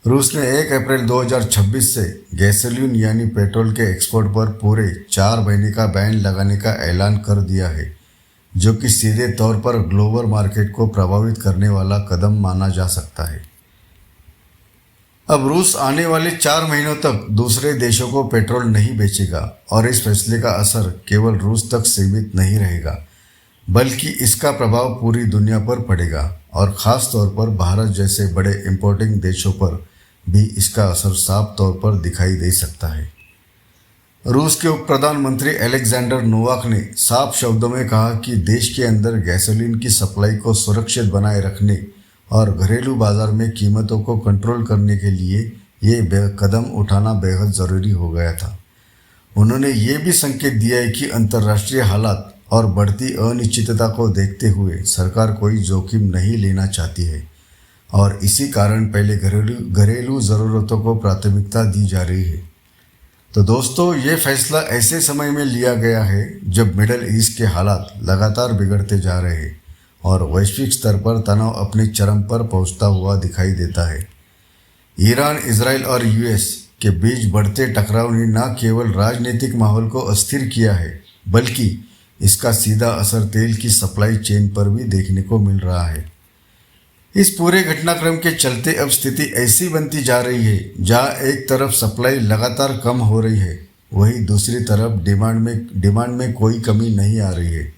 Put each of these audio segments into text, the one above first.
रूस ने 1 अप्रैल 2026 से गैसोलीन यानी पेट्रोल के एक्सपोर्ट पर पूरे 4 महीने का बैन लगाने का ऐलान कर दिया है, जो कि सीधे तौर पर ग्लोबल मार्केट को प्रभावित करने वाला कदम माना जा सकता है। अब रूस आने वाले 4 महीनों तक दूसरे देशों को पेट्रोल नहीं बेचेगा और इस फैसले का असर केवल रूस तक सीमित नहीं रहेगा, बल्कि इसका प्रभाव पूरी दुनिया पर पड़ेगा और ख़ास तौर पर भारत जैसे बड़े इंपोर्टिंग देशों पर भी इसका असर साफ तौर पर दिखाई दे सकता है। रूस के उप प्रधानमंत्री अलेक्जेंडर नोवाक ने साफ शब्दों में कहा कि देश के अंदर गैसोलीन की सप्लाई को सुरक्षित बनाए रखने और घरेलू बाजार में कीमतों को कंट्रोल करने के लिए ये कदम उठाना बेहद ज़रूरी हो गया था। उन्होंने ये भी संकेत दिया है कि अंतर्राष्ट्रीय हालात और बढ़ती अनिश्चितता को देखते हुए सरकार कोई जोखिम नहीं लेना चाहती है और इसी कारण पहले घरेलू ज़रूरतों को प्राथमिकता दी जा रही है। तो दोस्तों, ये फैसला ऐसे समय में लिया गया है जब मिडल ईस्ट के हालात लगातार बिगड़ते जा रहे हैं और वैश्विक स्तर पर तनाव अपने चरम पर पहुंचता हुआ दिखाई देता है। ईरान, इजराइल और यूएस के बीच बढ़ते टकराव ने न केवल राजनीतिक माहौल को अस्थिर किया है, बल्कि इसका सीधा असर तेल की सप्लाई चेन पर भी देखने को मिल रहा है। इस पूरे घटनाक्रम के चलते अब स्थिति ऐसी बनती जा रही है जहां एक तरफ सप्लाई लगातार कम हो रही है, वहीं दूसरी तरफ डिमांड में कोई कमी नहीं आ रही है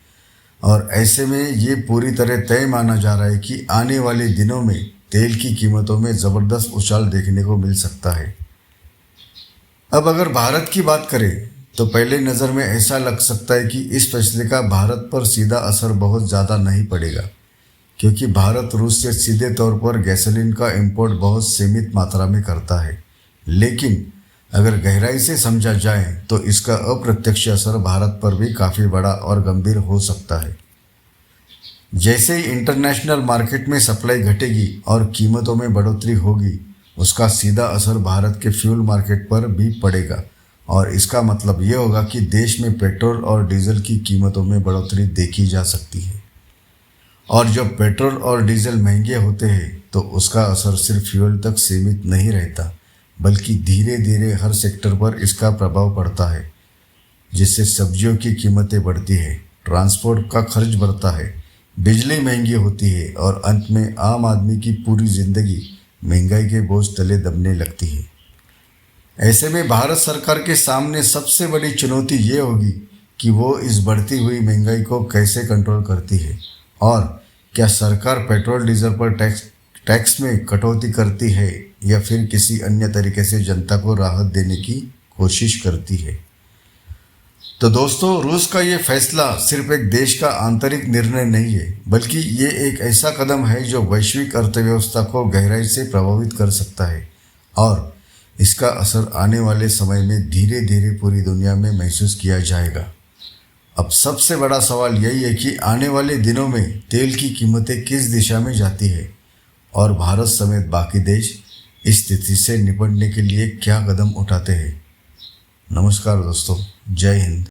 और ऐसे में ये पूरी तरह तय माना जा रहा है कि आने वाले दिनों में तेल की कीमतों में ज़बरदस्त उछाल देखने को मिल सकता है। अब अगर भारत की बात करें तो पहले नज़र में ऐसा लग सकता है कि इस फैसले का भारत पर सीधा असर बहुत ज़्यादा नहीं पड़ेगा, क्योंकि भारत रूस से सीधे तौर पर गैसोलीन का इंपोर्ट बहुत सीमित मात्रा में करता है। लेकिन अगर गहराई से समझा जाए तो इसका अप्रत्यक्ष असर भारत पर भी काफ़ी बड़ा और गंभीर हो सकता है। जैसे ही इंटरनेशनल मार्केट में सप्लाई घटेगी और कीमतों में बढ़ोतरी होगी, उसका सीधा असर भारत के फ्यूल मार्केट पर भी पड़ेगा और इसका मतलब ये होगा कि देश में पेट्रोल और डीजल की कीमतों में बढ़ोतरी देखी जा सकती है। और जब पेट्रोल और डीजल महंगे होते हैं तो उसका असर सिर्फ फ्यूल तक सीमित नहीं रहता, बल्कि धीरे धीरे हर सेक्टर पर इसका प्रभाव पड़ता है, जिससे सब्जियों की कीमतें बढ़ती है, ट्रांसपोर्ट का खर्च बढ़ता है, बिजली महंगी होती है और अंत में आम आदमी की पूरी ज़िंदगी महंगाई के बोझ तले दबने लगती है। ऐसे में भारत सरकार के सामने सबसे बड़ी चुनौती ये होगी कि वो इस बढ़ती हुई महंगाई को कैसे कंट्रोल करती है और क्या सरकार पेट्रोल डीजल पर टैक्स में कटौती करती है या फिर किसी अन्य तरीके से जनता को राहत देने की कोशिश करती है। तो दोस्तों, रूस का ये फैसला सिर्फ एक देश का आंतरिक निर्णय नहीं है, बल्कि ये एक ऐसा कदम है जो वैश्विक अर्थव्यवस्था को गहराई से प्रभावित कर सकता है और इसका असर आने वाले समय में धीरे धीरे पूरी दुनिया में महसूस किया जाएगा। अब सबसे बड़ा सवाल यही है कि आने वाले दिनों में तेल की कीमतें किस दिशा में जाती है और भारत समेत बाकी देश इस स्थिति से निपटने के लिए क्या कदम उठाते हैं। नमस्कार दोस्तों, जय हिंद।